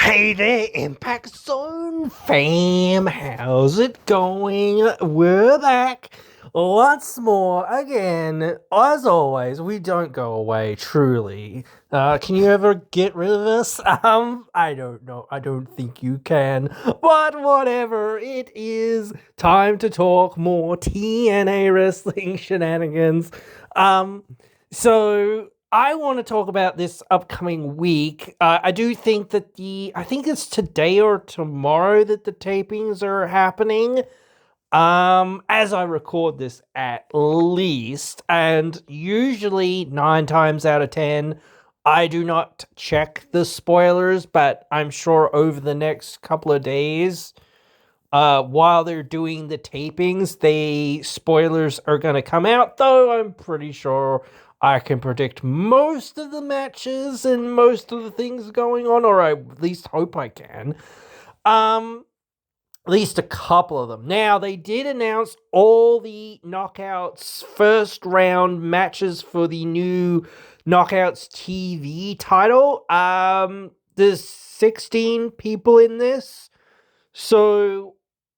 Hey there, Impact Zone fam. How's it going? We're back once more again. As always, we don't go away, truly. Can you ever get rid of us? I don't know. I don't think you can. But whatever, it is time to talk more TNA wrestling shenanigans. So I want to talk about this upcoming week. I do think that I think it's today or tomorrow that the tapings are happening. As I record this at least, and usually 9 times out of 10, I do not check the spoilers, but I'm sure over the next couple of days, while they're doing the tapings, the spoilers are going to come out, though I'm pretty sure I can predict most of the matches and most of the things going on, or I at least hope I can. At least a couple of them. Now, they did announce all the Knockouts first round matches for the new Knockouts TV title. There's 16 people in this. So,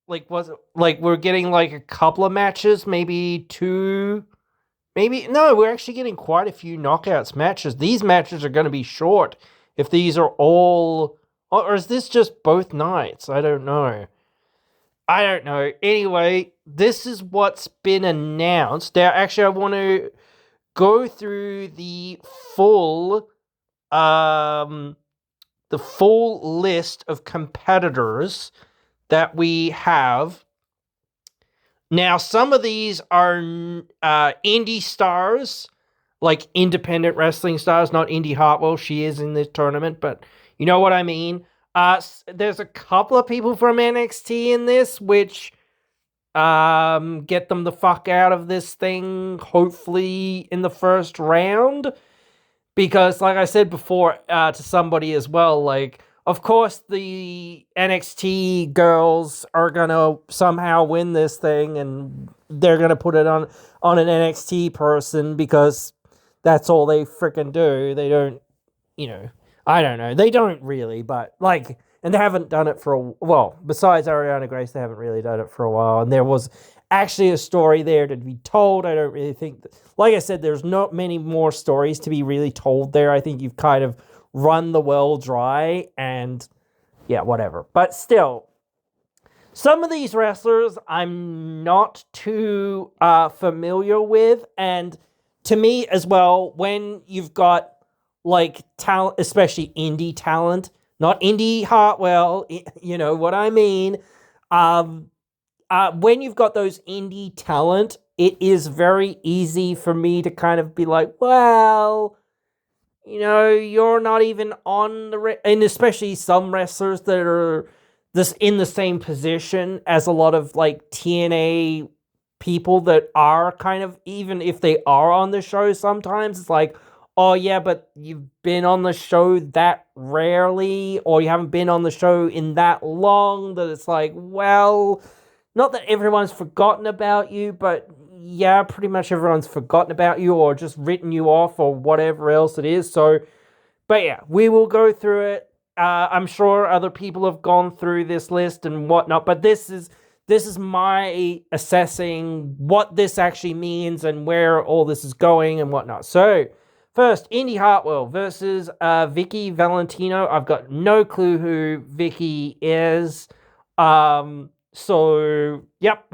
we're getting like a couple of matches, maybe two, no, we're actually getting quite a few Knockouts matches. These matches are going to be short if these are all, or is this just both nights? I don't know. Anyway, this is what's been announced. Now, actually, I want to go through the full list of competitors that we have. Now, some of these are indie stars, like independent wrestling stars, not Indy Hartwell. She is in this tournament, but you know what I mean. There's a couple of people from NXT in this, which get them the fuck out of this thing, hopefully in the first round. Because, like I said before to somebody as well, like, of course, the NXT girls are gonna somehow win this thing, and they're gonna put it on an NXT person because that's all they freaking do. They don't, I don't know. They don't really, but like, and they haven't done it for besides Ariana Grace, they haven't really done it for a while. And there was actually a story there to be told. I don't really think, like I said, there's not many more stories to be really told there. I think you've kind of run the well dry, and yeah, whatever. But still, some of these wrestlers I'm not too familiar with, and to me as well, when you've got like talent, especially indie talent, not Indy Hartwell, you know what I mean. When you've got those indie talent, it is very easy for me to kind of be like, well, you're not even on and especially some wrestlers that are this in the same position as a lot of like TNA people that are kind of, even if they are on the show, sometimes it's like, oh yeah, but you've been on the show that rarely, or you haven't been on the show in that long, that it's like, well, not that everyone's forgotten about you, but yeah, pretty much everyone's forgotten about you or just written you off or whatever else it is. So, but yeah, we will go through it. I'm sure other people have gone through this list and whatnot, but this is my assessing what this actually means and where all this is going and whatnot. So, first, Indy Hartwell versus Vicky Valentino. I've got no clue who Vicky is. So, yep.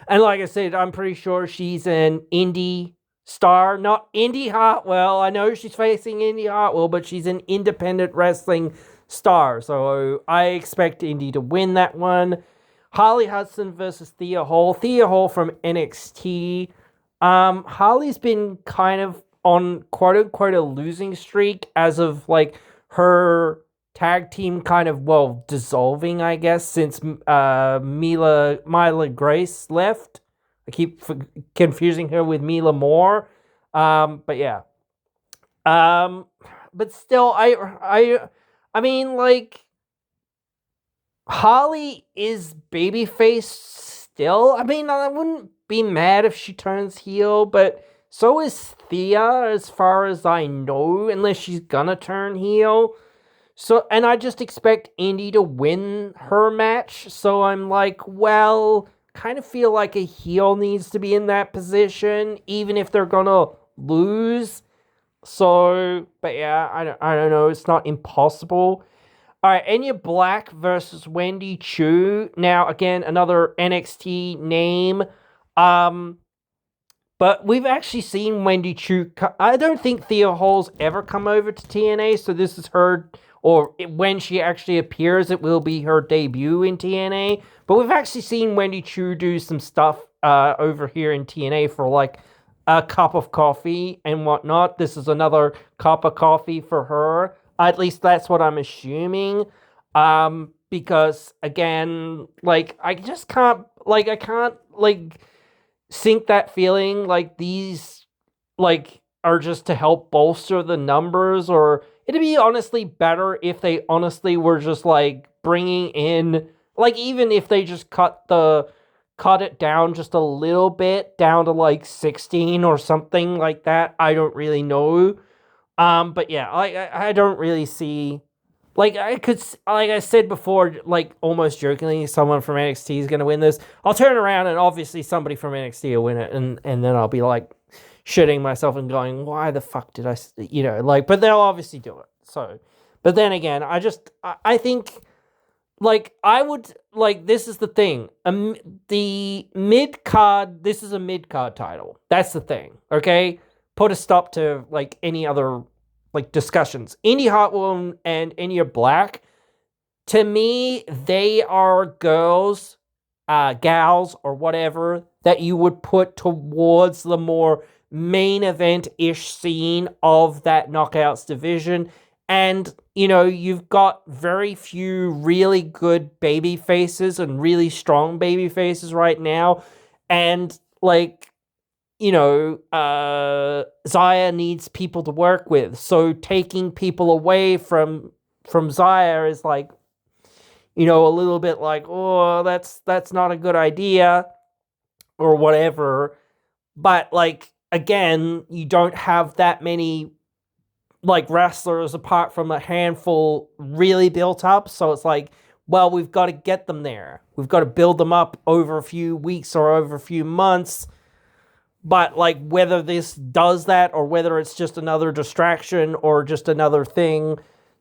And like I said, I'm pretty sure she's an indie star, not Indy Hartwell. I know she's facing Indy Hartwell, but she's an independent wrestling star. So I expect Indy to win that one. Harley Hudson versus Thea Hall. Thea Hall from NXT. Harley's been kind of on quote unquote a losing streak as of like her tag team kind of dissolving, I guess, since Mila Grace left. I keep confusing her with Mila Moore. But yeah. But still, I mean, like, Holly is babyface still. I mean, I wouldn't be mad if she turns heel, but so is Thea, as far as I know, unless she's gonna turn heel. So, and I just expect Indy to win her match. So I'm like, well, kind of feel like a heel needs to be in that position, even if they're gonna lose. So, but yeah, I don't know. It's not impossible. All right, Enya Black versus Wendy Chu. Now, again, another NXT name. Um, but we've actually seen Wendy Chu. I don't think Thea Hall's ever come over to TNA, so this is her, or when she actually appears, it will be her debut in TNA. But we've actually seen Wendy Chu do some stuff over here in TNA for like a cup of coffee and whatnot. This is another cup of coffee for her. At least that's what I'm assuming. Because again, like I just can't, like I can't, like sink that feeling like these like are just to help bolster the numbers, or it'd be honestly better if they honestly were just like bringing in, like even if they just cut it down just a little bit down to like 16 or something like that. I don't really know. But yeah, I don't really see, like I could, like I said before, like almost jokingly, someone from NXT is going to win this. I'll turn around and obviously somebody from NXT will win it, and then I'll be like shitting myself and going, why the fuck did I, like, but they'll obviously do it. So, but then again, I think, like, I would, like, this is the thing. The mid card, this is a mid card title. That's the thing, okay? Put a stop to, like, any other, like, discussions. Indy Hartwell and Enya Black, to me, they are girls, gals, or whatever, that you would put towards the more main event-ish scene of that Knockouts division. And, you've got very few really good baby faces and really strong baby faces right now. And, like, Zaya needs people to work with. So taking people away from Zaya is like, a little bit like, oh, that's not a good idea or whatever. But, like, again, you don't have that many, like, wrestlers apart from a handful really built up. So it's like, well, we've got to get them there. We've got to build them up over a few weeks or over a few months. But, like, whether this does that or whether it's just another distraction or just another thing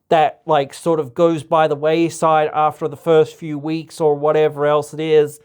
that, like, sort of goes by the wayside after the first few weeks or whatever else it is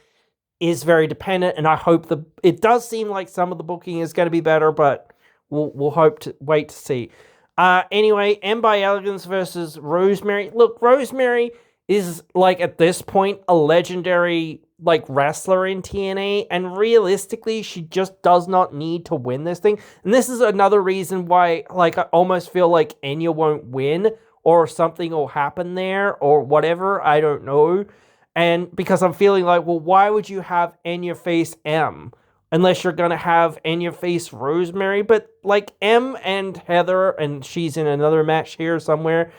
very dependent. And I hope it does seem like some of the booking is going to be better, but we'll hope to wait to see. Anyway, M by Elegance versus Rosemary. Look, Rosemary is, like, at this point, a legendary, like, wrestler in TNA, and realistically, she just does not need to win this thing. And this is another reason why, like, I almost feel like Enya won't win, or something will happen there, or whatever, I don't know. And because I'm feeling like, well, why would you have Enya face M? Unless you're going to have Enya face Rosemary. But, like, M and Heather, and she's in another match here somewhere,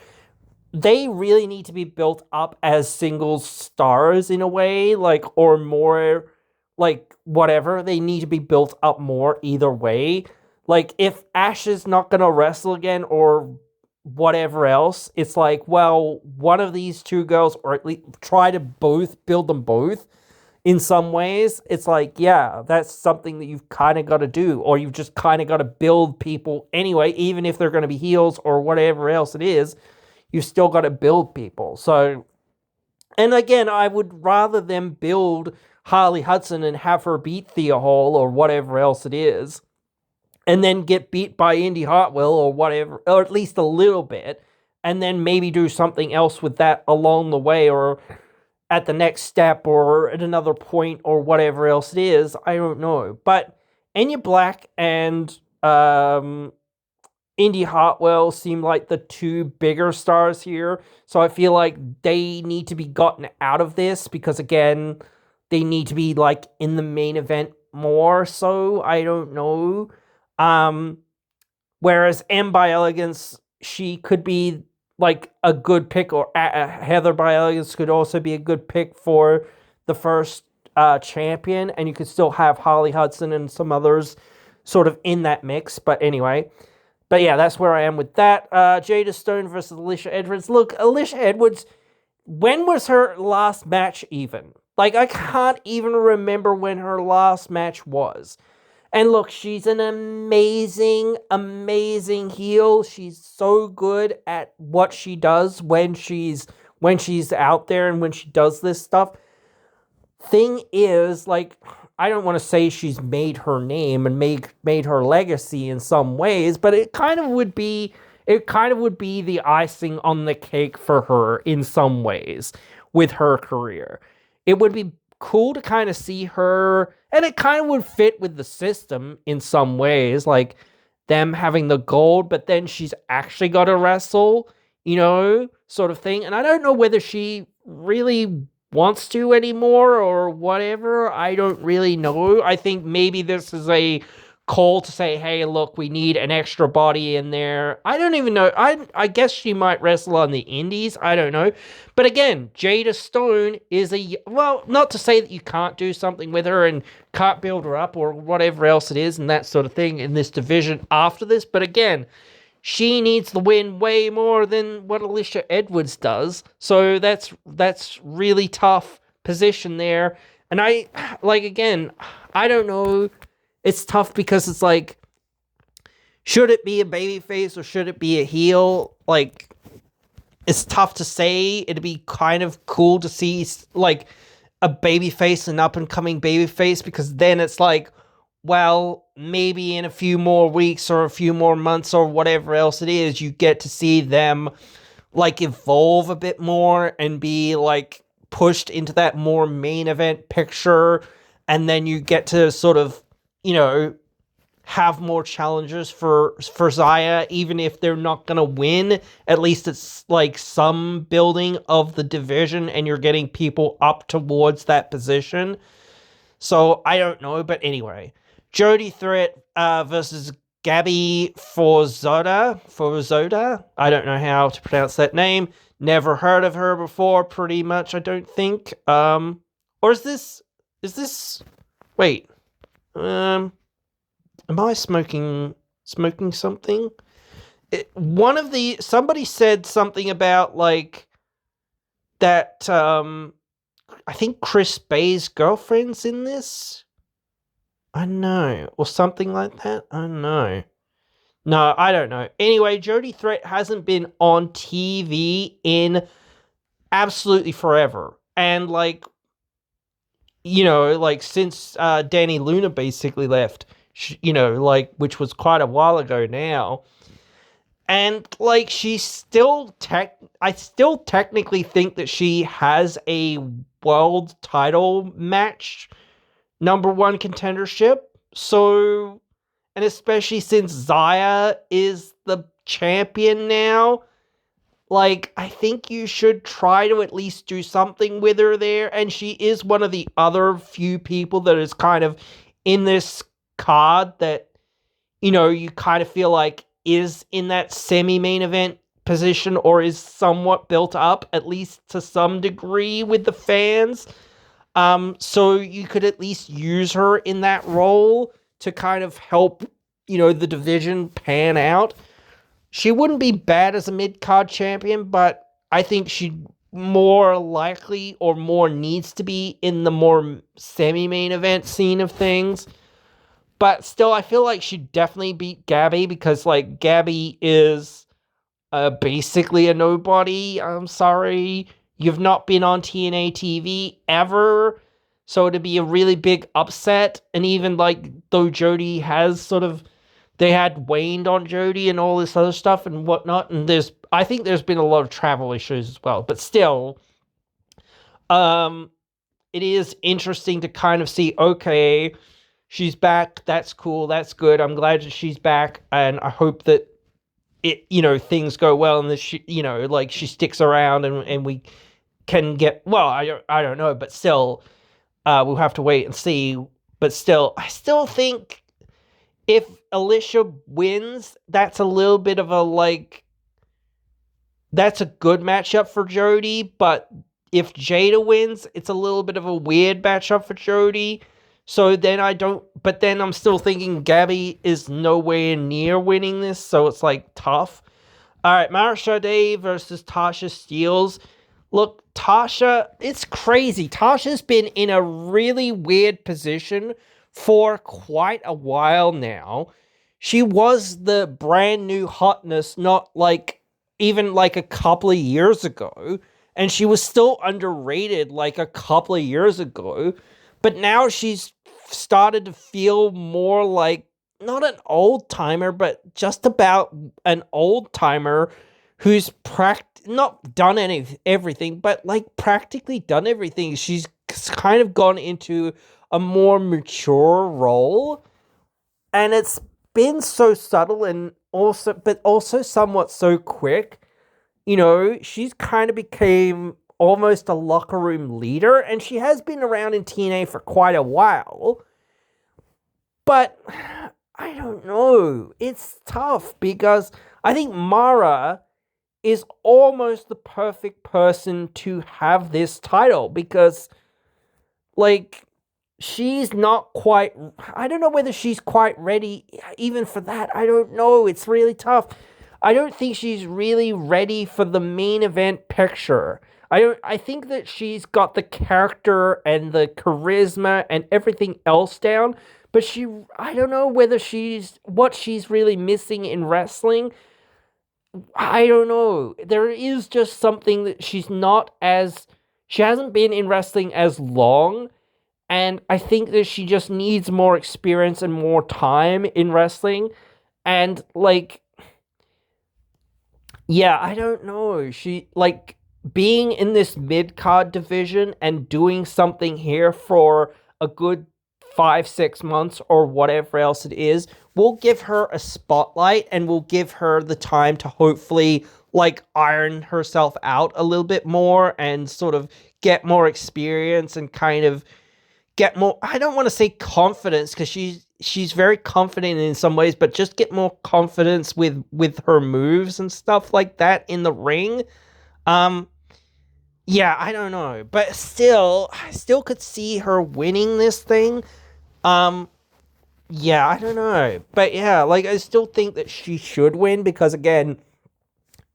they really need to be built up as singles stars in a way, like, or more, like, whatever. They need to be built up more either way. Like, if Ash is not going to wrestle again or whatever else, it's like, well, one of these two girls, or at least try to both build them both in some ways. It's like, yeah, that's something that you've kind of got to do, or you've just kind of got to build people anyway, even if they're going to be heels or whatever else it is. You still got to build people. So, and again, I would rather them build Harley Hudson and have her beat Thea Hall or whatever else it is, and then get beat by Indy Hartwell or whatever, or at least a little bit, and then maybe do something else with that along the way, or at the next step, or at another point, or whatever else it is. I don't know. But Enya Black and Indy Hartwell seem like the two bigger stars here. So I feel like they need to be gotten out of this because, again, they need to be, like, in the main event more so. I don't know. Whereas M by Elegance, she could be, like, a good pick, or Heather by Elegance could also be a good pick for the first champion. And you could still have Harley Hudson and some others sort of in that mix. But anyway, But yeah, that's where I am with that. Jada Stone versus Alicia Edwards. Look, Alicia Edwards, when was her last match even? Like, I can't even remember when her last match was. And look, she's an amazing, amazing heel. She's so good at what she does when she's out there and when she does this stuff. Thing is, like, I don't want to say she's made her name and made her legacy in some ways, but it kind of would be the icing on the cake for her in some ways with her career. It would be cool to kind of see her, and it kind of would fit with the system in some ways, like them having the gold, but then she's actually got to wrestle, sort of thing. And I don't know whether she really wants to anymore or whatever. I don't really know. I think maybe this is a call to say, hey, look, we need an extra body in there. I don't even know. I guess she might wrestle on the indies. I don't know. But again, Jada Stone is well, not to say that you can't do something with her and can't build her up or whatever else it is and that sort of thing in this division after this. But again, she needs the win way more than what Alicia Edwards does. So that's really tough position there. And again, I don't know. It's tough because it's like, should it be a babyface or should it be a heel? Like, it's tough to say. It'd be kind of cool to see, like, a babyface, an up-and-coming babyface, because then it's like, well, maybe in a few more weeks or a few more months or whatever else it is, you get to see them, like, evolve a bit more and be, like, pushed into that more main event picture, and then you get to sort of, have more challenges for Zaya, even if they're not going to win. At least it's like some building of the division and you're getting people up towards that position. So I don't know, but anyway, Jody Threat versus Gabby Forzoda. I don't know how to pronounce that name. Never heard of her before, pretty much, I don't think. Or is this, wait, am I smoking something? Somebody said something about, like, that, I think Chris Bay's girlfriend's in this? I don't know. Or something like that? I don't know. No, I don't know. Anyway, Jody Threat hasn't been on TV in absolutely forever. And, like, since Danny Luna basically left, which was quite a while ago now. And, like, I still technically think that she has a world title match number one contendership. So, and especially since Zaya is the champion now, like, I think you should try to at least do something with her there. And she is one of the other few people that is kind of in this card that, you kind of feel like is in that semi-main event position or is somewhat built up, at least to some degree, with the fans. So you could at least use her in that role to kind of help, the division pan out. She wouldn't be bad as a mid-card champion, but I think she more likely or more needs to be in the more semi-main event scene of things. But still, I feel like she'd definitely beat Gabby because, like, Gabby is basically a nobody. I'm sorry. You've not been on TNA TV ever. So it'd be a really big upset. And even, like, though Jody has sort of... They had waned on Jody and all this other stuff and whatnot. And I think there's been a lot of travel issues as well. But still, it is interesting to kind of see, okay, she's back. That's cool. That's good. I'm glad that she's back. And I hope that things go well and that she, she sticks around and we can get, well, I don't know, but still, we'll have to wait and see. But still, I still think if Alicia wins, that's a little bit of a, like, that's a good matchup for Jody, but if Jada wins, it's a little bit of a weird matchup for Jody. So then but then I'm still thinking Gabby is nowhere near winning this, so it's like tough. All right, Mara Sade versus Tasha Steelz. Look, Tasha, it's crazy. Tasha's been in a really weird position for quite a while now. She was the brand new hotness, not like even like a couple of years ago. And she was still underrated like a couple of years ago. But now she's started to feel more like not an old timer, but just about an old timer who's not done everything, but like practically done everything. She's kind of gone into a more mature role, and it's been so subtle and also somewhat so quick. You know, she's kind of became almost a locker room leader, and she has been around in TNA for quite a while. But I don't know. It's tough because I think Mara is almost the perfect person to have this title because, like, she's not quite. I don't know whether she's quite ready even for that. I don't know. It's really tough. I don't think she's really ready for the main event picture. I think that she's got the character and the charisma and everything else down, but I don't know whether what she's really missing in wrestling. I don't know. There is just something that she hasn't been in wrestling as long, and I think that she just needs more experience and more time in wrestling. And like, yeah, I don't know. She like being in this mid-card division and doing something here for a good 5-6 months or whatever else it is will give her a spotlight and will give her the time to hopefully like iron herself out a little bit more and sort of get more experience and kind of get more, I don't want to say confidence because she's very confident in some ways, but just get more confidence with her moves and stuff like that in the ring. Yeah, I don't know, but I still could see her winning this thing. Yeah, I don't know, but yeah, like I still think that she should win because again,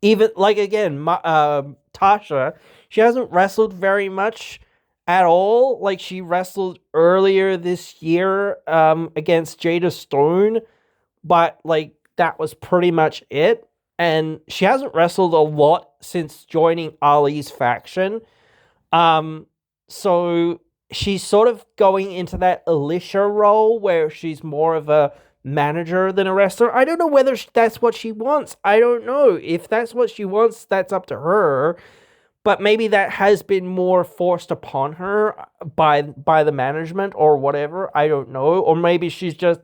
Tasha, she hasn't wrestled very much at all. Like she wrestled earlier this year against Jada Stone, but like that was pretty much it. And she hasn't wrestled a lot since joining Ali's faction. So she's sort of going into that Alicia role where she's more of a manager than a wrestler. I don't know whether that's what she wants. I don't know. If that's what she wants, that's up to her. But maybe that has been more forced upon her by the management or whatever. I don't know. Or maybe she's just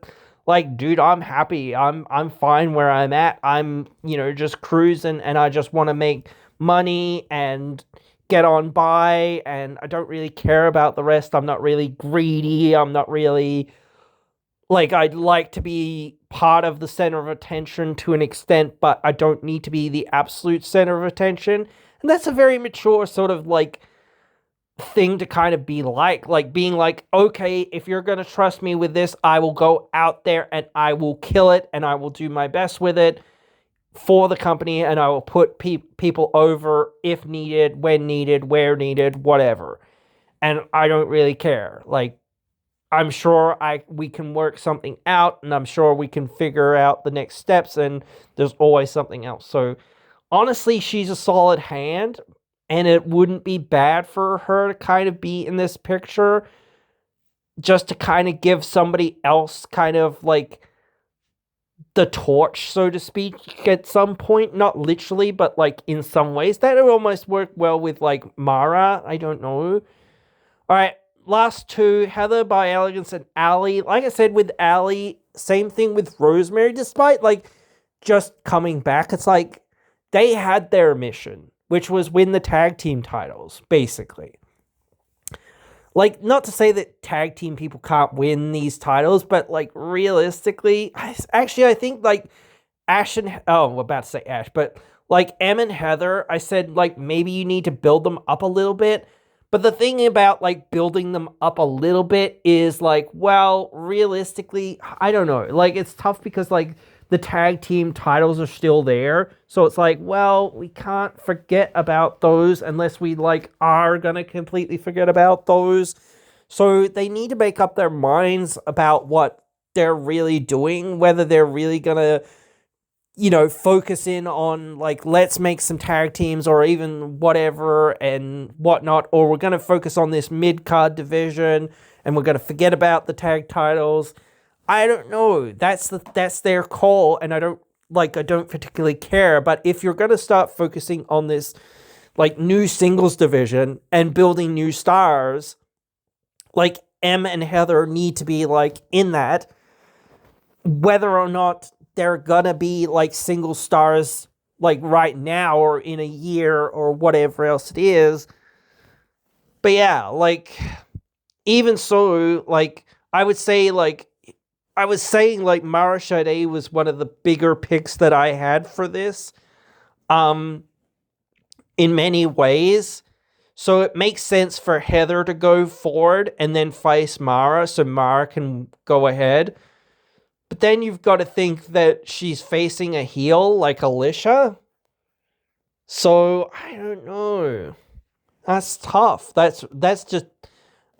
like, dude, I'm happy. I'm fine where I'm at. I'm, just cruising and I just want to make money and get on by and I don't really care about the rest. I'm not really greedy. I'm not really like I'd like to be part of the center of attention to an extent, but I don't need to be the absolute center of attention. And that's a very mature sort of like thing to kind of be like being like, okay, if you're going to trust me with this, I will go out there and I will kill it and I will do my best with it for the company and I will put people over if needed, when needed, where needed, whatever. And I don't really care. Like, I'm sure we can work something out and I'm sure we can figure out the next steps and there's always something else. So honestly, she's a solid hand and it wouldn't be bad for her to kind of be in this picture just to kind of give somebody else kind of like the torch, so to speak, at some point. Not literally, but like in some ways. That would almost work well with like Mara. I don't know. All right, last two, Heather by Elegance and Ali. Like I said with Ali, same thing with Rosemary. Despite like just coming back, it's like they had their mission, which was win the tag team titles, basically. Like, not to say that tag team people can't win these titles, but like realistically, I think like Ash and I'm about to say Ash, but like Em and Heather, I said like maybe you need to build them up a little bit. But the thing about like building them up a little bit is like, well, realistically, I don't know. Like it's tough because like the tag team titles are still there. So it's like, well, we can't forget about those unless we like are going to completely forget about those. So they need to make up their minds about what they're really doing, whether they're really going to, focus in on like, let's make some tag teams or even whatever and whatnot, or we're going to focus on this mid-card division and we're going to forget about the tag titles. I don't know. That's their call, and I don't particularly care. But if you're going to start focusing on this like new singles division and building new stars, like Em and Heather need to be like in that, whether or not they're gonna be like single stars like right now or in a year or whatever else it is. But yeah, like even so, like I would say like I was saying like Mara Shade was one of the bigger picks that I had for this. In many ways. So it makes sense for Heather to go forward and then face Mara so Mara can go ahead. But then you've got to think that she's facing a heel like Alicia. So I don't know. That's tough. That's just.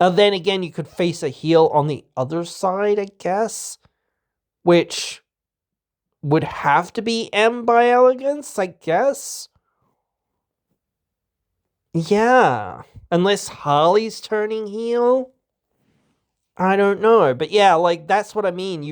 And then again, you could face a heel on the other side, I guess, which would have to be M by Elegance, I guess. Yeah, unless Harley's turning heel. I don't know, but yeah, like that's what I mean.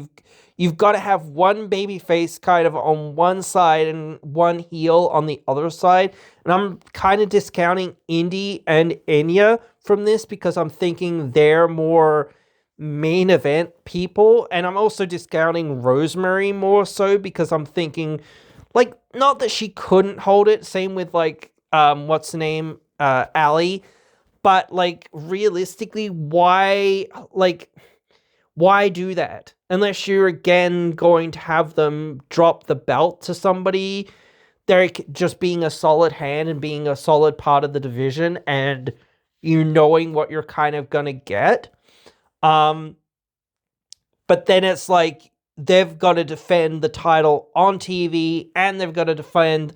You've got to have one babyface kind of on one side and one heel on the other side. And I'm kind of discounting Indy and Enya from this because I'm thinking they're more main event people, and I'm also discounting Rosemary more so because I'm thinking like not that she couldn't hold it. Same with like what's the name, Allie. But, like, realistically, why do that? Unless you're, again, going to have them drop the belt to somebody, they're just being a solid hand and being a solid part of the division and you knowing what you're kind of going to get. But then it's like, they've got to defend the title on TV and they've got to defend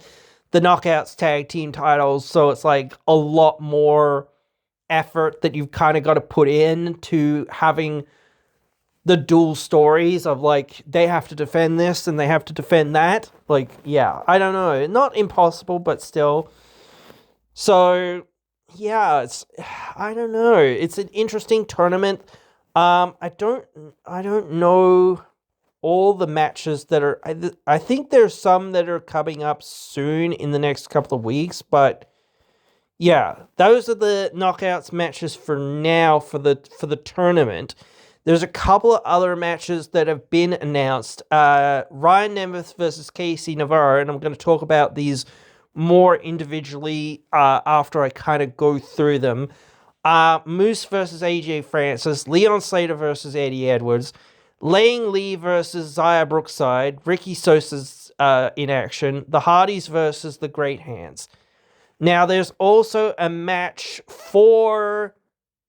the Knockouts tag team titles, so it's, like, a lot more effort that you've kind of got to put in to having the dual stories of like they have to defend this and they have to defend that. Like, yeah, I don't know, not impossible, but still. So yeah, I don't know, it's an interesting tournament. I don't know all the matches that are. I think there's some that are coming up soon in the next couple of weeks, but yeah, those are the knockouts matches for now for the tournament. There's a couple of other matches that have been announced. Ryan Nemeth versus Casey Navarro, and I'm going to talk about these more individually after I kind of go through them. Moose versus AJ Francis, Leon Slater versus Eddie Edwards, Lang Lee versus Xia Brookside, Ricky Sosa's in action, the Hardys versus the Great Hands. Now, there's also a match for,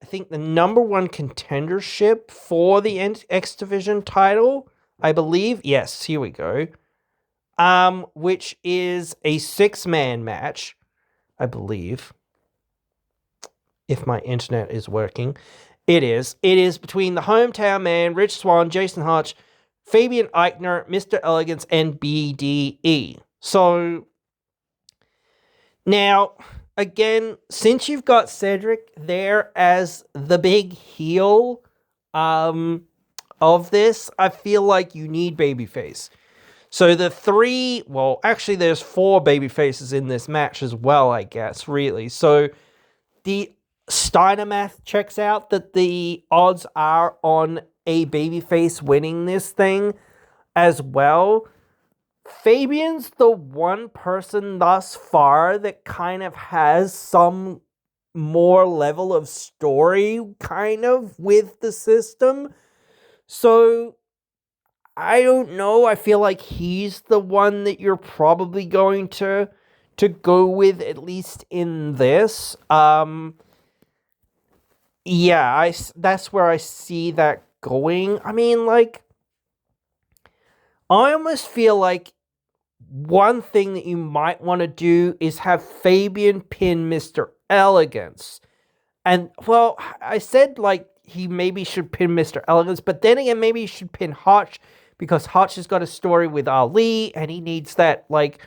I think, the number one contendership for the X Division title, I believe. Yes, here we go. Which is a 6-man match, I believe. If my internet is working. It is. It is between the Hometown Man, Rich Swann, Jason Hotch, Fabian Eichner, Mr. Elegance, and BDE. So, now, again, since you've got Cedric there as the big heel of this, I feel like you need babyface. So the actually there's 4 babyfaces in this match as well, I guess, really. So the Steiner math checks out that the odds are on a babyface winning this thing as well. Fabian's the one person thus far that kind of has some more level of story kind of with the system. So I don't know. I feel like he's the one that you're probably going to go with, at least in this. Yeah, that's where I see that going. I mean, like, I almost feel like one thing that you might want to do is have Fabian pin Mr. Elegance. And, well, I said, like, he maybe should pin Mr. Elegance, but then again, maybe he should pin Hotch, because Hotch has got a story with Ali, and he needs that, like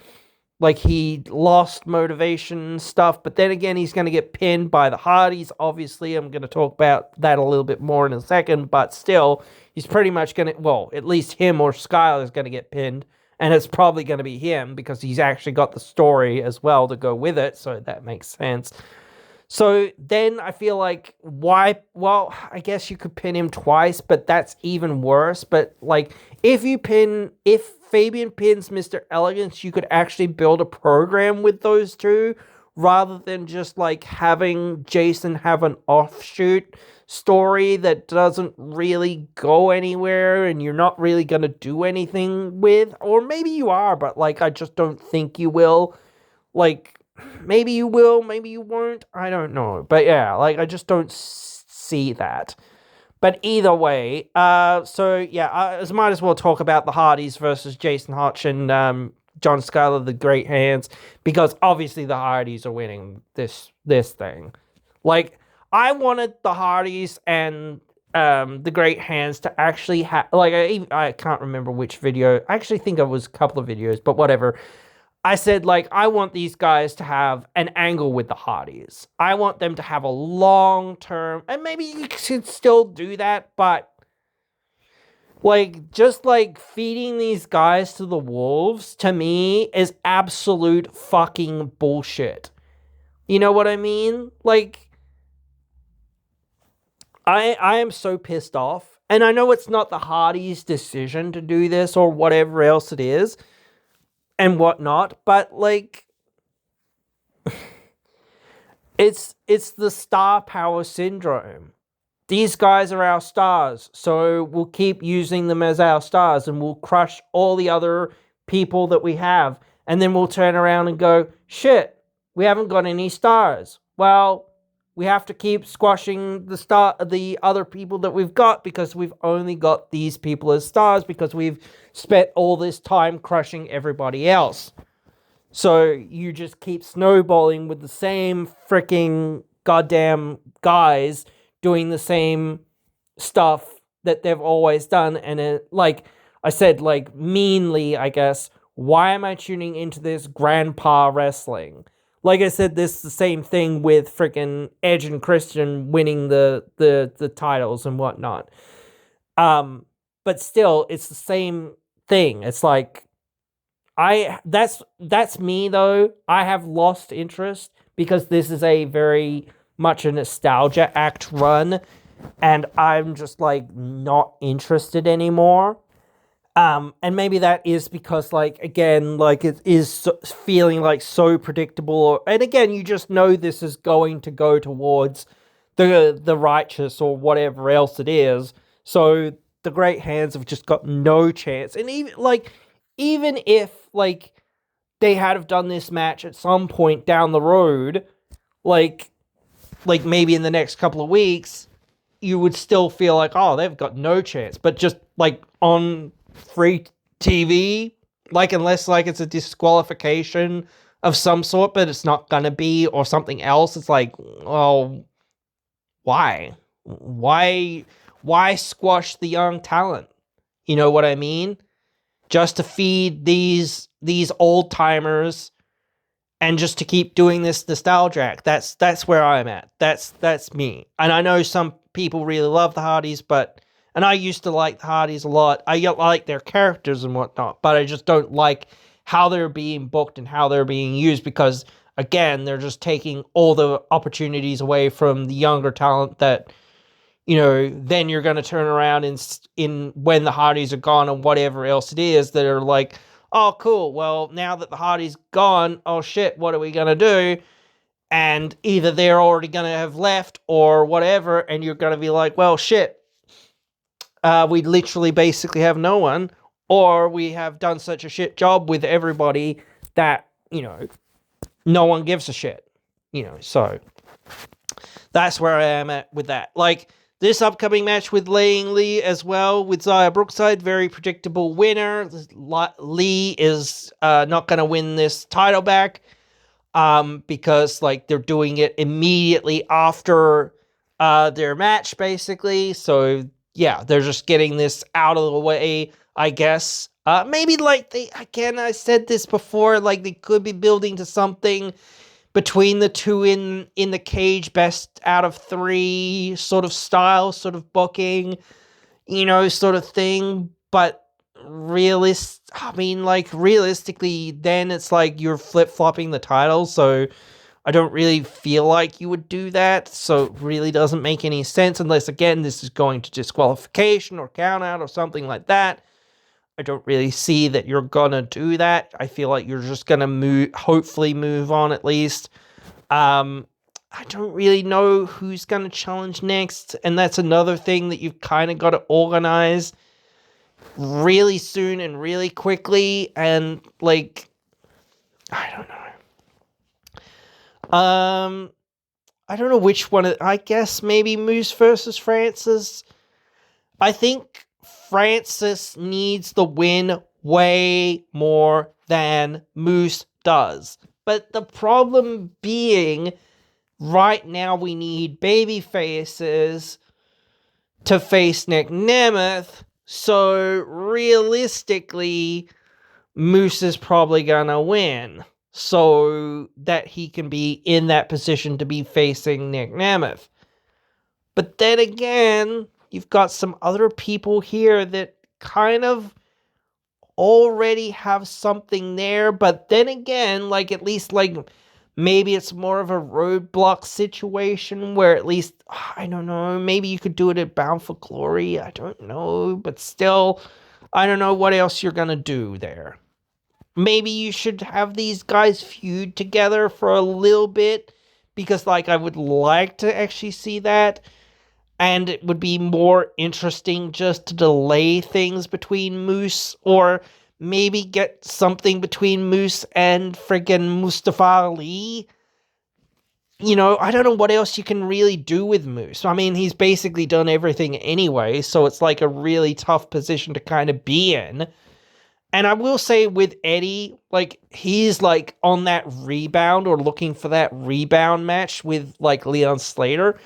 he lost motivation and stuff, but then again, he's going to get pinned by the Hardys. Obviously, I'm going to talk about that a little bit more in a second, but still, he's pretty much going to, well, at least him or Skylar is going to get pinned, and it's probably going to be him because he's actually got the story as well to go with it, so that makes sense. So then I feel like, why? Well, I guess you could pin him twice, but that's even worse. But like, if Fabian pins Mr. Elegance, you could actually build a program with those two rather than just like having Jason have an offshoot story that doesn't really go anywhere and you're not really going to do anything with. Or maybe you are, but like, I just don't think you will. Like, maybe you will, maybe you won't, I don't know. But yeah, like, I just don't see that. But either way, so yeah, I might as well talk about the Hardys versus Jason Hotch and John Schuyler, the Great Hands, because obviously the Hardys are winning this thing. Like, I wanted the Hardys and the Great Hands to actually have, like, I can't remember which video. I actually think it was a couple of videos, but whatever. I said, like, I want these guys to have an angle with the Hardys. I want them to have a long term, and maybe you should still do that, but like, just like feeding these guys to the wolves, to me, is absolute fucking bullshit. You know what I mean? Like, I am so pissed off, and I know it's not the Hardys' decision to do this or whatever else it is and whatnot, but like, it's the star power syndrome. These guys are our stars, so we'll keep using them as our stars, and we'll crush all the other people that we have, and then we'll turn around and go, shit, we haven't got any stars. Well, we have to keep squashing the other people that we've got, because we've only got these people as stars, because we've spent all this time crushing everybody else. So you just keep snowballing with the same freaking goddamn guys doing the same stuff that they've always done. And it, like I said, like, meanly, I guess, why am I tuning into this grandpa wrestling? Like I said, this is the same thing with freaking Edge and Christian winning the titles and whatnot. But still, it's the same thing. It's like, that's me though. I have lost interest because this is a very much a nostalgia act run, and I'm just like not interested anymore. And maybe that is because, like, again, like, it is feeling like so predictable, and again, you just know this is going to go towards the righteous or whatever else it is. So the Great Hands have just got no chance, and even if like they had have done this match at some point down the road, like maybe in the next couple of weeks, you would still feel like, oh, they've got no chance. But just like on free TV, like, unless like it's a disqualification of some sort, but it's not gonna be, or something else, it's like, well, why? Why squash the young talent? You know what I mean? Just to feed these old timers and just to keep doing this nostalgia act. That's where I'm at. That's me. And I know some people really love the Hardys, and I used to like the Hardys a lot. I like their characters and whatnot, but I just don't like how they're being booked and how they're being used, because again, they're just taking all the opportunities away from the younger talent that, you know, then you're going to turn around in when the Hardys are gone and whatever else it is, that are like, oh, cool, well, now that the Hardys gone, oh shit, what are we going to do? And either they're already going to have left or whatever, and you're going to be like, well, shit, we literally basically have no one, or we have done such a shit job with everybody that, you know, no one gives a shit, you know. So That's where I am at with that. Like, this upcoming match with Lee as well, with Zaya Brookside, very predictable winner. Lee is not going to win this title back because, like, they're doing it immediately after their match, basically. So, yeah, they're just getting this out of the way, I guess. Maybe, like, I said this before, like, they could be building to something between the two in the cage, best out of three sort of style, sort of booking, sort of thing. But realistically, then it's like you're flip-flopping the title, so I don't really feel like you would do that. So it really doesn't make any sense unless, again, this is going to disqualification or count out or something like that. I don't really see that you're gonna do that. I feel like you're just gonna hopefully move on at least. I don't really know who's gonna challenge next, and that's another thing that you've kind of got to organize really soon and really quickly. And like, I don't know. I don't know which one. I guess maybe Moose versus Francis. I think Francis needs the win way more than Moose does. But the problem being, right now we need baby faces to face Nick Nemeth. So realistically, Moose is probably gonna win, so that he can be in that position to be facing Nick Nemeth. But then again, you've got some other people here that kind of already have something there, but then again, like, at least, like, maybe it's more of a roadblock situation where at least, I don't know, maybe you could do it at Bound for Glory, I don't know, but still, I don't know what else you're gonna do there. Maybe you should have these guys feud together for a little bit, because, like, I would like to actually see that. And it would be more interesting just to delay things between Moose, or maybe get something between Moose and friggin' Mustafa Ali. I don't know what else you can really do with Moose. I mean, he's basically done everything anyway, so it's like a really tough position to kind of be in. And I will say with Eddie, like, he's like on that rebound, or looking for that rebound match with like Leon Slater.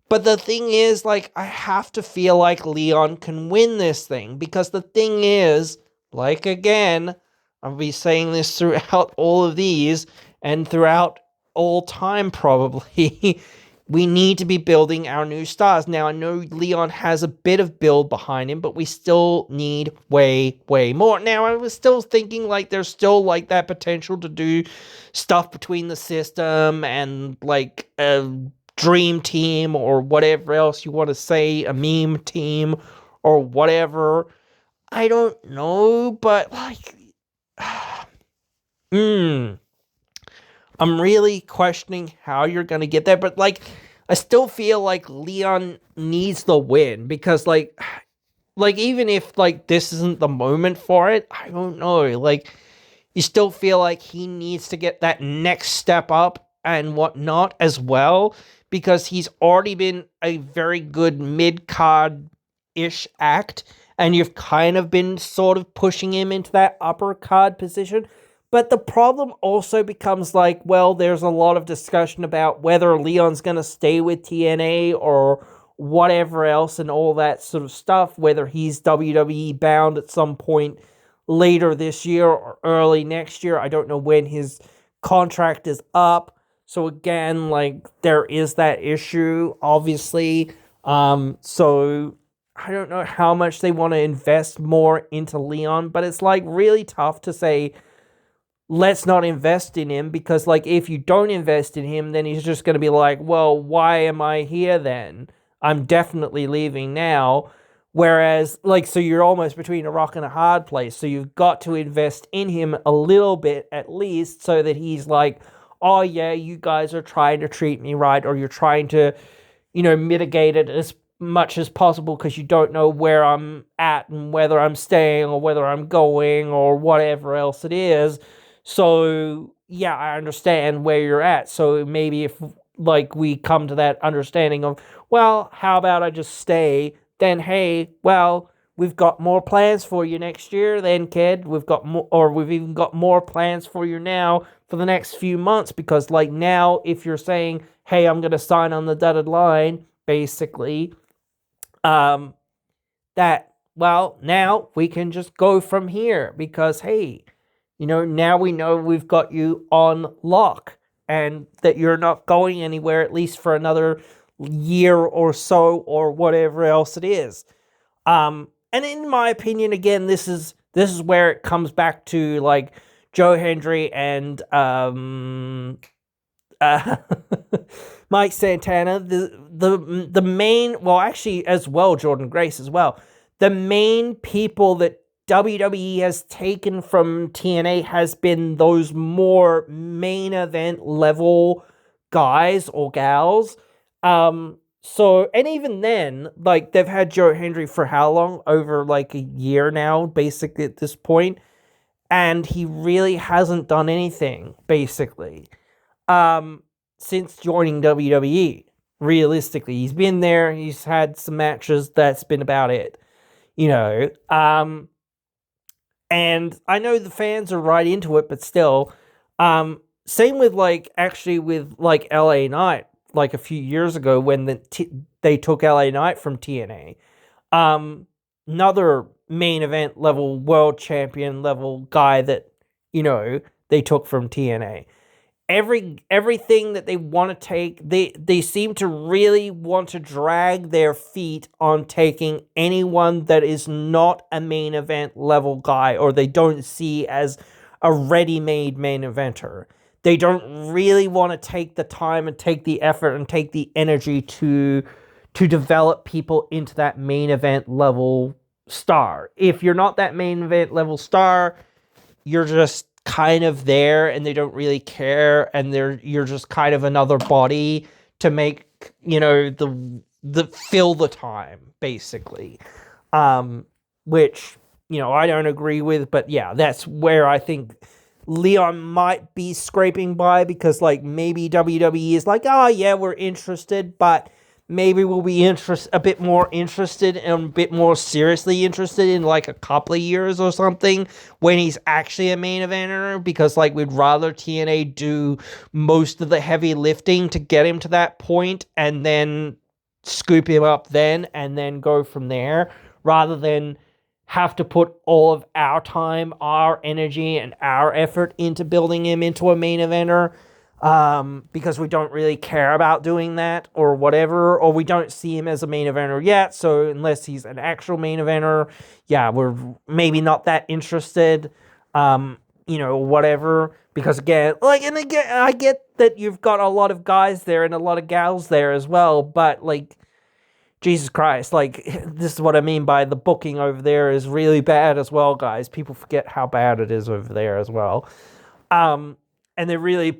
But the thing is, like, I have to feel like Leon can win this thing, because the thing is, like, again, I'll be saying this throughout all of these, and throughout all time probably, we need to be building our new stars. Now, I know Leon has a bit of build behind him, but we still need way, way more. Now, I was still thinking, like, there's still, like, that potential to do stuff between the system and, like, Dream Team, or whatever else you want to say, a meme team, or whatever. I don't know, but, like, I'm really questioning how you're going to get there, but, like, I still feel like Leon needs the win, because, like, even if, like, this isn't the moment for it, I don't know, like, you still feel like he needs to get that next step up and whatnot as well, because he's already been a very good mid-card-ish act, and you've kind of been sort of pushing him into that upper card position. But the problem also becomes, like, well, there's a lot of discussion about whether Leon's going to stay with TNA or whatever else and all that sort of stuff, whether he's WWE bound at some point later this year or early next year. I don't know when his contract is up. So again, like, there is that issue, obviously. So I don't know how much they want to invest more into Leon, but it's, like, really tough to say, let's not invest in him, because, like, if you don't invest in him, then he's just going to be like, well, why am I here then? I'm definitely leaving now. Whereas, like, so you're almost between a rock and a hard place. So you've got to invest in him a little bit at least, so that he's like, oh yeah, you guys are trying to treat me right, or you're trying to, mitigate it as much as possible, because you don't know where I'm at and whether I'm staying or whether I'm going or whatever else it is. So yeah, I understand where you're at. So maybe if like we come to that understanding of, well, how about I just stay? Then, hey, well, we've got more plans for you next year, then, kid. We've got more, or we've even got more plans for you now for the next few months. Because, like, now, if you're saying, hey, I'm going to sign on the dotted line, basically, that, well, now we can just go from here because, hey, now we know we've got you on lock and that you're not going anywhere, at least for another year or so or whatever else it is. And in my opinion, again, this is where it comes back to like Joe Hendry and uh, Mike Santana, the main, well, actually as well, Jordan Grace as well. The main people that WWE has taken from TNA has been those more main event level guys or gals. So, and even then, like, they've had Joe Hendry for how long? Over like a year now, basically at this point, and he really hasn't done anything, basically, since joining WWE. Realistically, he's been there, he's had some matches, that's been about it, and I know the fans are right into it, but still, same with like, actually with like LA Knight, like a few years ago when they took LA Knight from TNA. Another main event level world champion level guy that, they took from TNA. Everything that they want to take, they seem to really want to drag their feet on taking anyone that is not a main event level guy, or they don't see as a ready-made main eventer. They don't really want to take the time and take the effort and take the energy to develop people into that main event level star. If you're not that main event level star, you're just kind of there and they don't really care, and you're just kind of another body to make, the fill the time, basically. Which, I don't agree with, but yeah, that's where I think Leon might be scraping by, because like maybe WWE is like, oh yeah, we're interested, but maybe we'll be a bit more interested and a bit more seriously interested in like a couple of years or something when he's actually a main eventer, because like we'd rather TNA do most of the heavy lifting to get him to that point and then scoop him up then and then go from there, rather than have to put all of our time, our energy, and our effort into building him into a main eventer, because we don't really care about doing that or whatever, or we don't see him as a main eventer yet. So unless he's an actual main eventer, yeah, we're maybe not that interested, whatever. Because again, I get that you've got a lot of guys there and a lot of gals there as well, but like, Jesus Christ, like, this is what I mean by the booking over there is really bad as well, guys. People forget how bad it is over there as well. And they really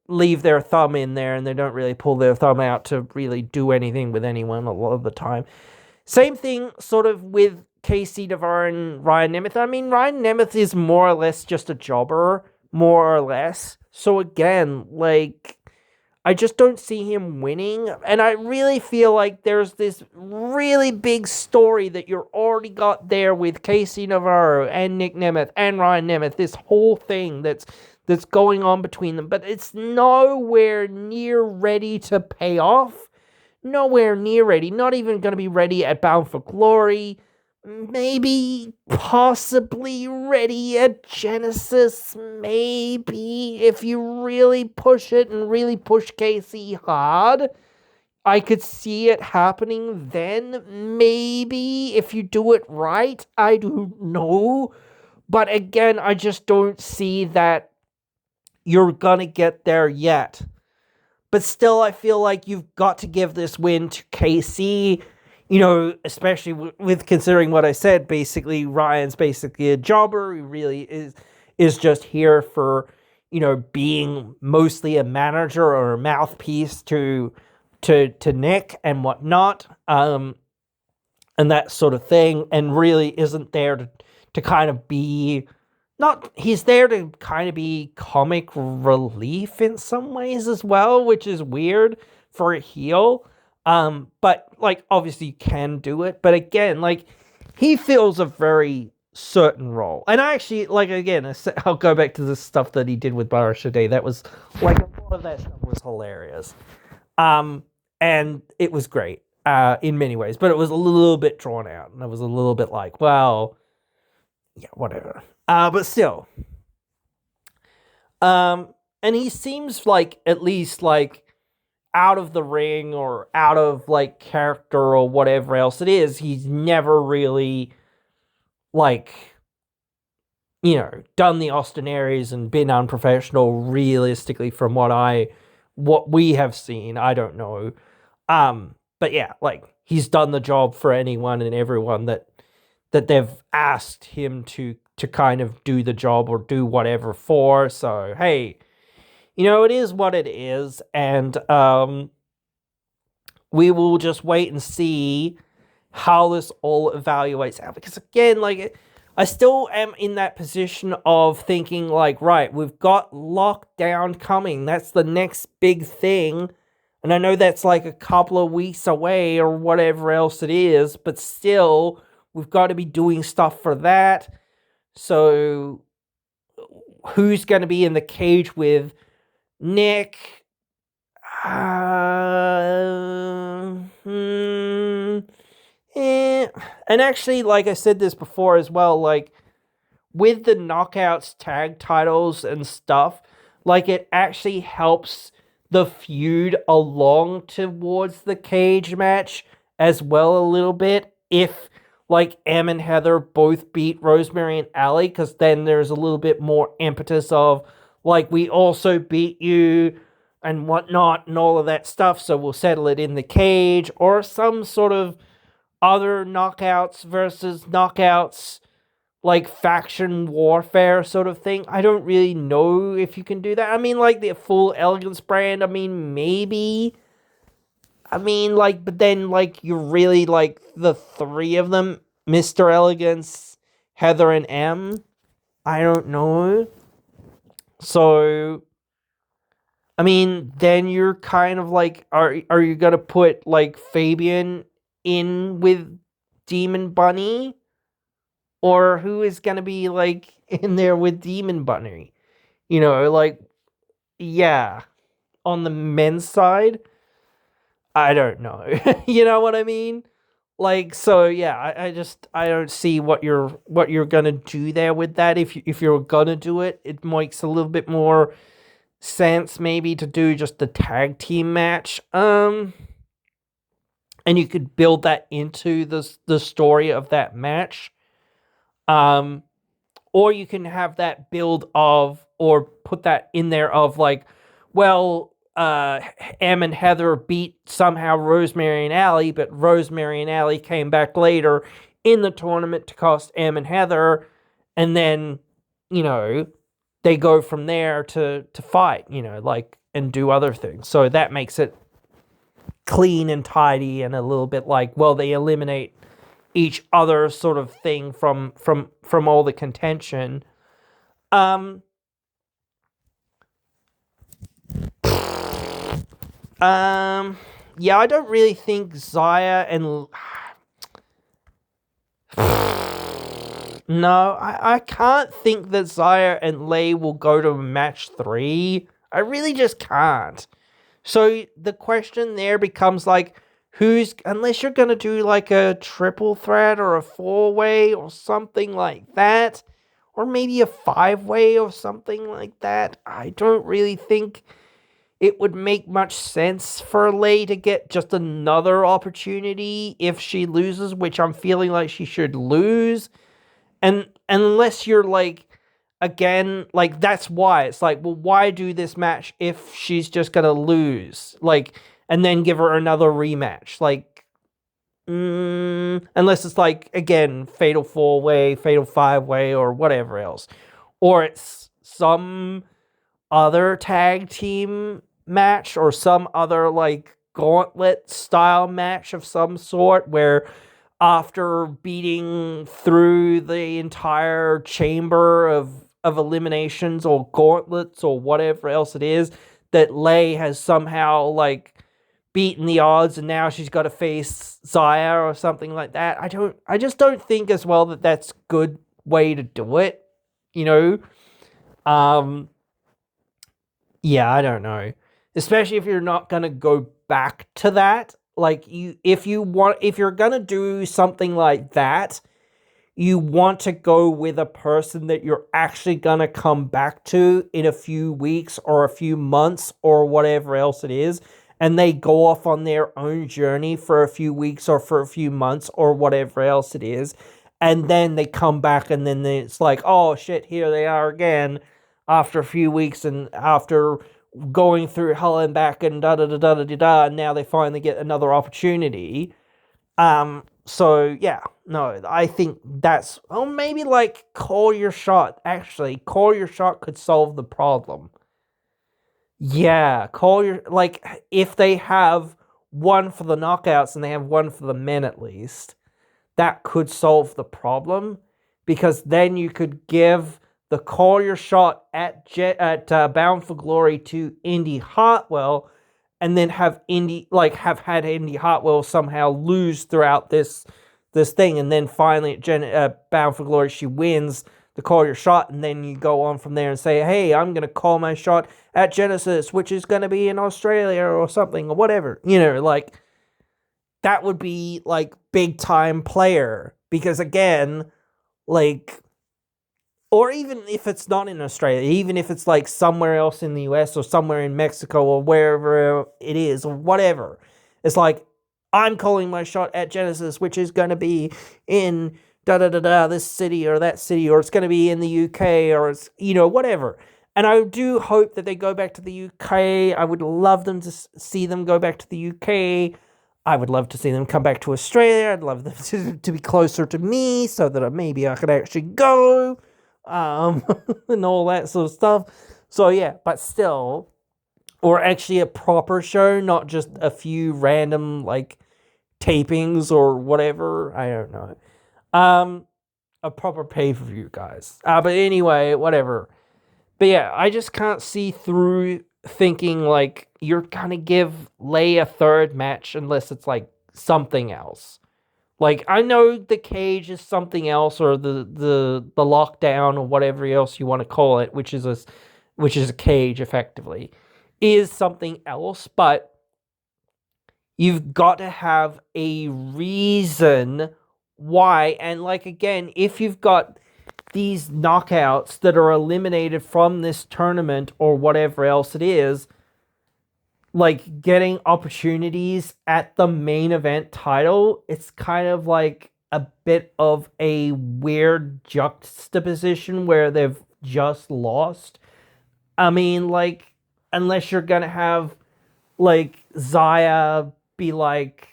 leave their thumb in there, and they don't really pull their thumb out to really do anything with anyone a lot of the time. Same thing sort of with KC Navarro and Ryan Nemeth. I mean, Ryan Nemeth is more or less just a jobber, more or less. So again, like, I just don't see him winning, and I really feel like there's this really big story that you're already got there with KC Navarro and Nick Nemeth and Ryan Nemeth, this whole thing that's going on between them, but it's nowhere near ready to pay off, nowhere near ready, not even going to be ready at Bound for Glory, maybe possibly ready at Genesis, maybe if you really push it and really push KC hard. I could see it happening then, maybe, if you do it right. I don't know. But again, I just don't see that you're gonna get there yet. But still, I feel like you've got to give this win to KC, especially with considering what I said. Basically, Ryan's basically a jobber. He really is just here for, being mostly a manager or a mouthpiece to Nick and whatnot, and that sort of thing, and really isn't there to kind of be not he's there to kind of be comic relief in some ways as well, which is weird for a heel. But like obviously you can do it, but again, like he fills a very certain role. And I actually like again, I'll go back to the stuff that he did with Barsha Day. That was like a lot of that stuff was hilarious. And it was great in many ways, but it was a little bit drawn out, and it was a little bit like, well, yeah, whatever. But still, and he seems like at least like out of the ring or out of like character or whatever else it is. He's never really like done the Austin Aries and been unprofessional. Realistically, from what we have seen, I don't know. But yeah, like he's done the job for anyone and everyone that they've asked him to kind of do the job or do whatever for. So hey, it is what it is, and we will just wait and see how this all evaluates out. Because again, like I still am in that position of thinking like, right, we've got lockdown coming. That's the next big thing. And I know that's like a couple of weeks away or whatever else it is, but still, we've got to be doing stuff for that. So, who's going to be in the cage with Nick? And actually, like I said this before as well, like with the Knockouts tag titles and stuff, like it actually helps the feud along towards the cage match as well a little bit if like Em and Heather both beat Rosemary and Allie, because then there's a little bit more impetus of like we also beat you and whatnot and all of that stuff, so we'll settle it in the cage, or some sort of other knockouts versus knockouts like faction warfare sort of thing. I don't really know if you can do that. I mean, like the Full Elegance brand, I mean, maybe. I mean, like, but then, like, you're really, like, the three of them, Mr. Elegance, Heather, and M. I don't know. So, I mean, then you're kind of like, are you gonna put, like, Fabian in with Demon Bunny? Or who is gonna be, like, in there with Demon Bunny? Like, yeah. On the men's side, I don't know. You know what I mean? Like, so yeah, I don't see what you're gonna do there with that. If you're gonna do it, it makes a little bit more sense maybe to do just the tag team match. And you could build that into the story of that match. Or you can have that build of, or put that in there of like, well, Em and Heather beat somehow Rosemary and Allie, but Rosemary and Allie came back later in the tournament to cost Em and Heather, and then, they go from there to fight, like, and do other things. So that makes it clean and tidy and a little bit like, well, they eliminate each other sort of thing from all the contention. Yeah, I don't really think Zaya and no, I can't think that Zaya and Lei will go to match 3. I really just can't. So the question there becomes like, unless you're going to do like a triple threat or a 4-way or something like that, or maybe a 5-way or something like that, I don't really think it would make much sense for Lei to get just another opportunity if she loses, which I'm feeling like she should lose. And unless you're like, again, like, that's why it's like, well, why do this match if she's just gonna lose, like, and then give her another rematch, like, unless it's like, again, fatal 4-way, fatal 5-way, or whatever else, or it's some other tag team match or some other like gauntlet style match of some sort where after beating through the entire chamber of of eliminations or gauntlets or whatever else it is that Lei has somehow like beaten the odds and now she's got to face Zaya or something like that. I just don't think as well that that's good way to do it, you know? Yeah, I don't know. Especially if you're not going to go back to that. Like if you're going to do something like that, you want to go with a person that you're actually going to come back to in a few weeks or a few months or whatever else it is. And they go off on their own journey for a few weeks or for a few months or whatever else it is. And then they come back and then it's like, oh shit, here they are again after a few weeks and after going through hell and back and da da da da da da da. And now they finally get another opportunity. So yeah, no, I think that's, oh, maybe like call your shot. Actually, call your shot could solve the problem. Yeah, like, if they have one for the knockouts and they have one for the men at least, that could solve the problem, because then you could give the call your shot at Bound for Glory to Indy Hartwell, and then have had Indy Hartwell somehow lose throughout this thing, and then finally at Bound for Glory she wins the call your shot, and then you go on from there and say, hey, I'm going to call my shot at Genesis, which is going to be in Australia or something or whatever, like that would be like big time player, because again, like, or even if it's not in Australia, even if it's like somewhere else in the US or somewhere in Mexico or wherever it is or whatever, it's like, I'm calling my shot at Genesis, which is going to be in this city or that city, or it's going to be in the UK, or it's, whatever. And I do hope that they go back to the UK. I would love them to see them go back to the UK. I would love to see them come back to Australia. I'd love them to be closer to me so that maybe I could actually go, and all that sort of stuff. So yeah, but still, or actually a proper show, not just a few random like tapings or whatever. I don't know. A proper pay-per-view, guys. But anyway, whatever. But yeah, I just can't see through thinking like you're gonna give Lei a third match unless it's like something else. Like, I know the cage is something else, or the lockdown or whatever else you want to call it, which is a cage effectively, is something else, but you've got to have a reason why. And like, again, if you've got these knockouts that are eliminated from this tournament or whatever else it is, like getting opportunities at the main event title, it's kind of like a bit of a weird juxtaposition where they've just lost. I mean, like, unless you're gonna have like Zaya be like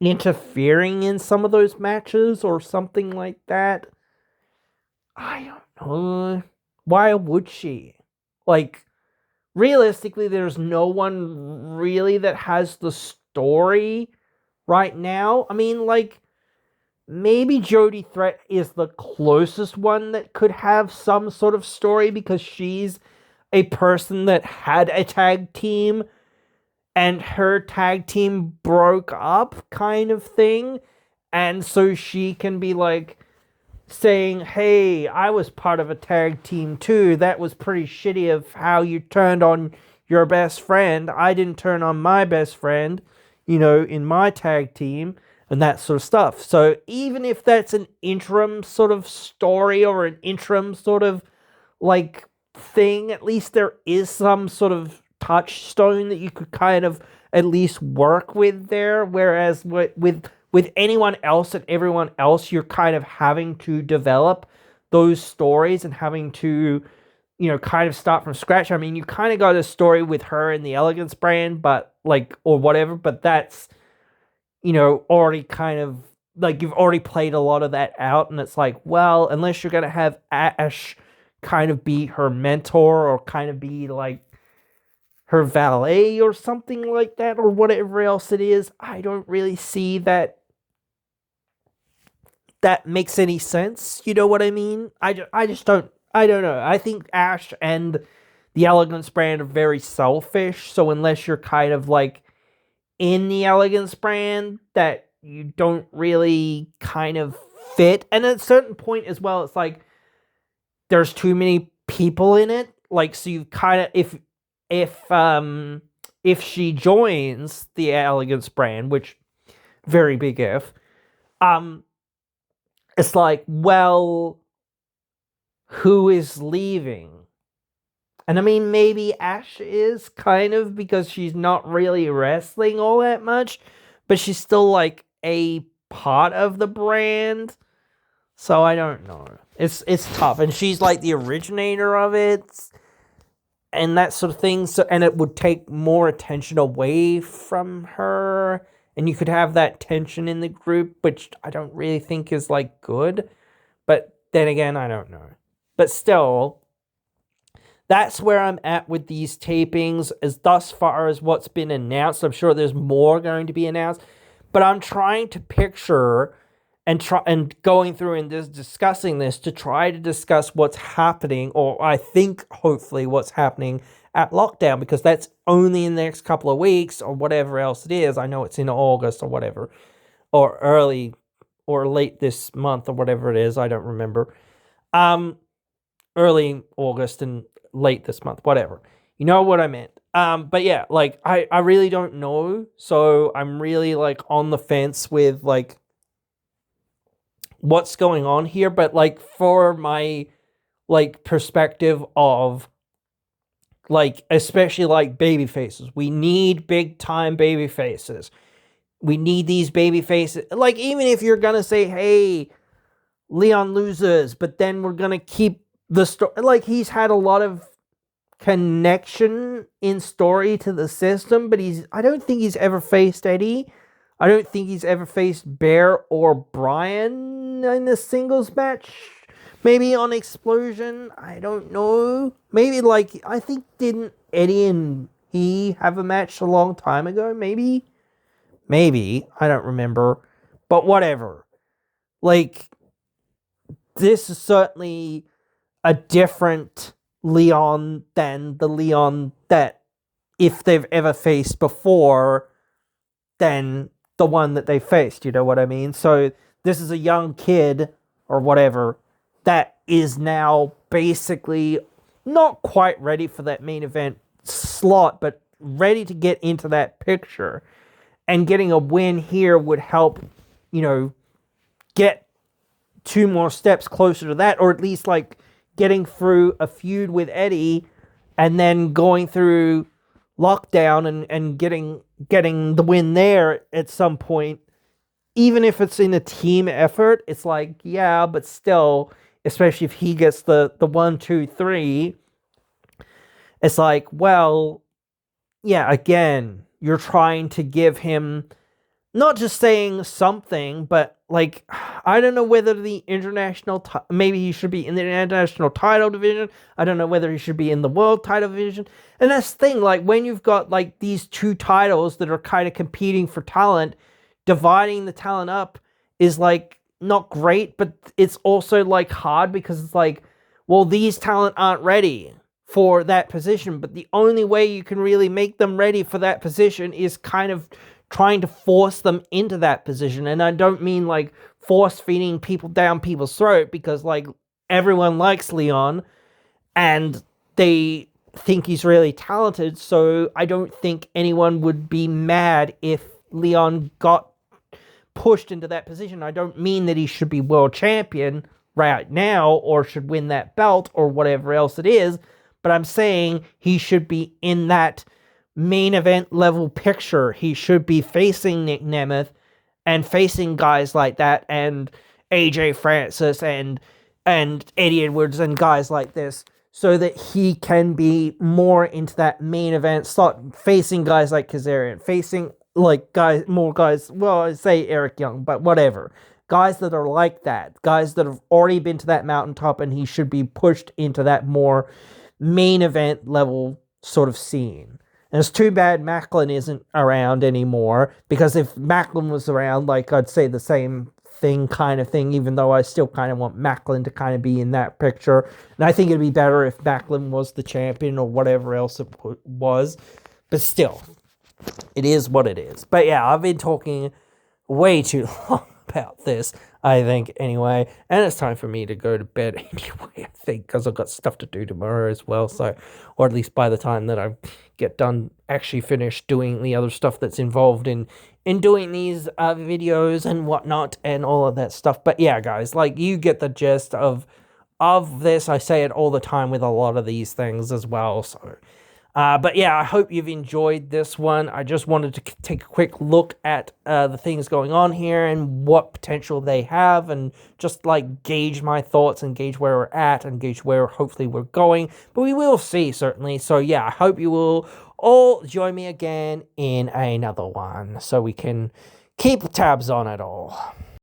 interfering in some of those matches or something like that. I don't know. Why would she? Like, realistically, there's no one really that has the story right now. I mean, like, maybe Jody Threat is the closest one that could have some sort of story, because she's a person that had a tag team and her tag team broke up, kind of thing. And so she can be like saying, hey, I was part of a tag team too. That was pretty shitty of how you turned on your best friend. I didn't turn on my best friend, in my tag team, and that sort of stuff. So even if that's an interim sort of story or an interim sort of like thing, at least there is some sort of touchstone that you could kind of at least work with there. Whereas with anyone else and everyone else, you're kind of having to develop those stories and having to, kind of start from scratch. I mean, you kind of got a story with her and the Elegance brand, but like, or whatever, but that's, already kind of like, you've already played a lot of that out. And it's like, well, unless you're going to have Ash kind of be her mentor or kind of be like her valet or something like that, or whatever else it is, I don't really see that that makes any sense. You know what I mean? I just don't. I don't know. I think Ash and the Elegance brand are very selfish. So unless you're kind of like in the Elegance brand, that you don't really kind of fit. And at a certain point as well, it's like there's too many people in it. Like, so you kind of if she joins the Elegance brand, which very big if, it's like, well, who is leaving? And I mean, maybe Ash is kind of, because she's not really wrestling all that much, but she's still like a part of the brand. So I don't know. It's tough, and she's like the originator of it, and that sort of thing. So, and it would take more attention away from her, and you could have that tension in the group, which I don't really think is like good. But then again, I don't know. But still, that's where I'm at with these tapings, as thus far as what's been announced. I'm sure there's more going to be announced, but I'm trying to picture and going through and just discussing this to try to discuss what's happening, or I think hopefully what's happening at lockdown, because that's only in the next couple of weeks or whatever else it is. I know it's in August or whatever, or early or late this month or whatever it is. I don't remember. Early August and late this month, whatever. You know what I meant. But yeah, like I really don't know. So I'm really like on the fence with like what's going on here. But like for my like perspective of like, especially like baby faces, we need big time baby faces. We need these baby faces. Like, even if you're gonna say, hey, Leon loses, but then we're gonna keep the story. Like, he's had a lot of connection in story to the system, but I don't think he's ever faced Eddie. I don't think he's ever faced Bear or Brian in a singles match. Maybe on Explosion. I don't know. Maybe, like, I think, didn't Eddie and he have a match a long time ago? Maybe. I don't remember. But whatever. Like, this is certainly a different Leon than the Leon that, if they've ever faced before, than the one that they faced. You know what I mean? So this is a young kid or whatever that is now basically not quite ready for that main event slot, but ready to get into that picture. And getting a win here would help, you know, get 2 more steps closer to that, or at least like getting through a feud with Eddie and then going through lockdown and getting the win there at some point. Even if it's in a team effort, it's like, yeah, but still, especially if he gets the 1, 2, 3, it's like, well, yeah, again, you're trying to give him not just saying something, but like, I don't know whether the international, maybe he should be in the international title division. I don't know whether he should be in the world title division. And that's the thing, like, when you've got like these 2 titles that are kind of competing for talent, dividing the talent up is like not great, but it's also like hard, because it's like, well, these talent aren't ready for that position, but the only way you can really make them ready for that position is kind of trying to force them into that position. And I don't mean like force feeding people down people's throat, because like everyone likes Leon and they think he's really talented. So I don't think anyone would be mad if Leon got pushed into that position. I don't mean that he should be world champion right now or should win that belt or whatever else it is, but I'm saying he should be in that main event level picture. He should be facing Nick Nemeth and facing guys like that, and AJ Francis and Eddie Edwards and guys like this, so that he can be more into that main event slot, facing guys like Kazarian, facing like more guys, well, I say Eric Young, but whatever. Guys that are like that, guys that have already been to that mountaintop, and he should be pushed into that more main event level sort of scene. And it's too bad Macklin isn't around anymore, because if Macklin was around, like, I'd say the same thing kind of thing, even though I still kind of want Macklin to kind of be in that picture. And I think it'd be better if Macklin was the champion or whatever else it was. But still, it is what it is. But yeah, I've been talking way too long about this, I think, anyway. And it's time for me to go to bed anyway, I think, because I've got stuff to do tomorrow as well. So, or at least by the time that I get done, actually finish doing the other stuff that's involved in doing these videos and whatnot and all of that stuff. But yeah, guys, like, you get the gist of this. I say it all the time with a lot of these things as well. So, but yeah, I hope you've enjoyed this one. I just wanted to take a quick look at the things going on here and what potential they have, and just like gauge my thoughts and gauge where we're at and gauge where hopefully we're going. But we will see, certainly. So yeah, I hope you will all join me again in another one so we can keep tabs on it all.